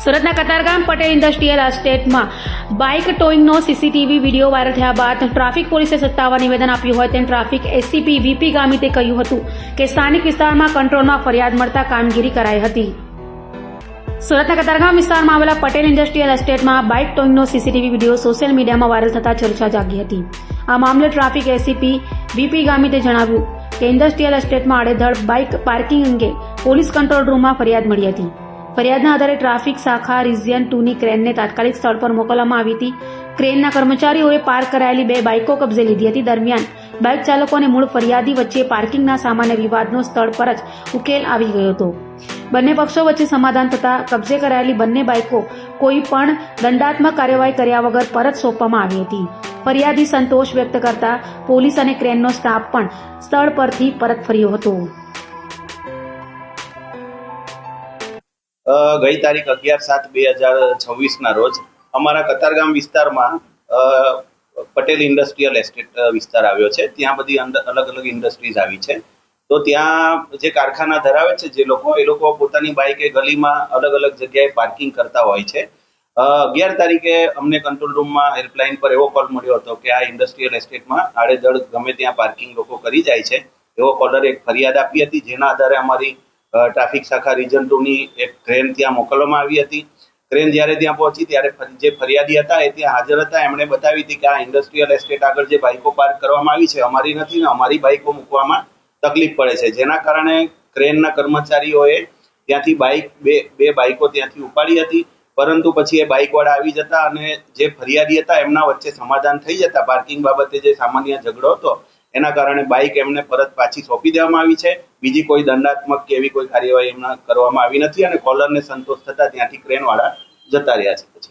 સુરતના કતારગામ પટેલ ઇન્ડસ્ટ્રીયલ એસ્ટેટમાં બાઇક ટોઈંગનો સીસીટીવી વિડીયો વાયરલ થયા બાદ ટ્રાફિક પોલીસે સત્તાવાર નિવેદન આપ્યું હોય તેમ ટ્રાફિક એસીપી વીપી ગામિતે કહ્યું હતું કે સ્થાનિક વિસ્તારમાં કંટ્રોલમાં ફરિયાદ મળતા કામગીરી કરાઈ હતી. સુરતના કતારગામ વિસ્તારમાં આવેલા પટેલ ઇન્ડસ્ટ્રીયલ એસ્ટેટમાં બાઇક ટોઈંગનો સીસીટીવી વિડીયો સોશિયલ મીડિયામાં વાયરલ થતા ચર્ચા જાગી હતી. આ મામલે ટ્રાફિક એસીપી વીપી ગામિતે જણાવ્યું કે ઇન્ડસ્ટ્રીયલ એસ્ટેટમાં આડેધડ બાઇક પાર્કિંગ અંગે પોલીસ કંટ્રોલ રૂમમાં ફરિયાદ મળી હતી. ફરિયાદના આધારે ટ્રાફિક શાખા રિજિયન 2ની ક્રેનને તાત્કાલિક સ્થળ પર મોકલવામાં આવી હતી. ક્રેનના કર્મચારીઓએ પાર્ક કરાયેલી 2 બાઇકો કબજે લીધી હતી. દરમિયાન બાઇક ચાલકો અને મૂળ ફરિયાદી વચ્ચે પાર્કિંગના સામાન્ય વિવાદનો સ્થળ પર જ ઉકેલ આવી ગયો હતો. બંને પક્ષો વચ્ચે સમાધાન થતા કબજે કરાયેલી બંને બાઇકો કોઈ પણ દંડાત્મક કાર્યવાહી કર્યા વગર પરત સોંપવામાં આવી હતી. ફરિયાદી સંતોષ વ્યક્ત કરતા પોલીસ અને ક્રેનનો સ્ટાફ પણ સ્થળ પરથી પરત ફર્યો હતો. ગઈ તારીખ 11/7/2026 રોજ અમારા કતારગામ વિસ્તારમાં પટેલ ઇન્ડસ્ટ્રીયલ એસ્ટેટ વિસ્તાર આવ્યો છે. ત્યાં બધી અલગ અલગ ઇન્ડસ્ટ્રીઝ આવી છે. તો ત્યાં જે કારખાના ધરાવે છે એ લોકો પોતાની બાઇકે ગલીમાં અલગ અલગ જગ્યાએ પાર્કિંગ કરતા હોય છે. 11 તારીખે અમને કંટ્રોલ રૂમમાં હેલ્પલાઇન પર એવો કોલ મળ્યો હતો કે આ ઇન્ડસ્ટ્રીયલ એસ્ટેટમાં આડેધડ ગમે ત્યાં પાર્કિંગ લોકો કરી જાય છે. એવો કોલરે એક ફરિયાદ આપી હતી, જેના આધારે અમારી ટ્રાફિક શાખા રિજન 2ની એક ક્રેન ત્યાં મોકલવામાં આવી હતી. ક્રેન જ્યારે ત્યાં પહોંચી ત્યારે જે ફરિયાદી હતા એ ત્યાં હાજર હતા. એમણે બતાવી હતી કે આ ઇન્ડસ્ટ્રીયલ એસ્ટેટ આગળ જે બાઇકો પાર્ક કરવામાં આવી છે અમારી નથી ને અમારી બાઇકો મૂકવામાં તકલીફ પડે છે, જેના કારણે ક્રેનના કર્મચારીઓએ ત્યાંથી બે બાઇકો ત્યાંથી ઉપાડી હતી. પરંતુ પછી એ બાઇકવાળા આવી જતા અને જે ફરિયાદી હતા એમના વચ્ચે સમાધાન થઈ જતા પાર્કિંગ બાબતે જે સામાન્ય ઝઘડો હતો એના કારણે બાઇક એમને પરત પાછી સોંપી દેવામાં આવી છે. બીજી કોઈ દંડાત્મક કે એવી કોઈ કાર્યવાહી એમના કરવામાં આવી નથી અને કોલરને સંતોષ થતા ત્યાંથી ક્રેનવાળા જતા રહ્યા છે.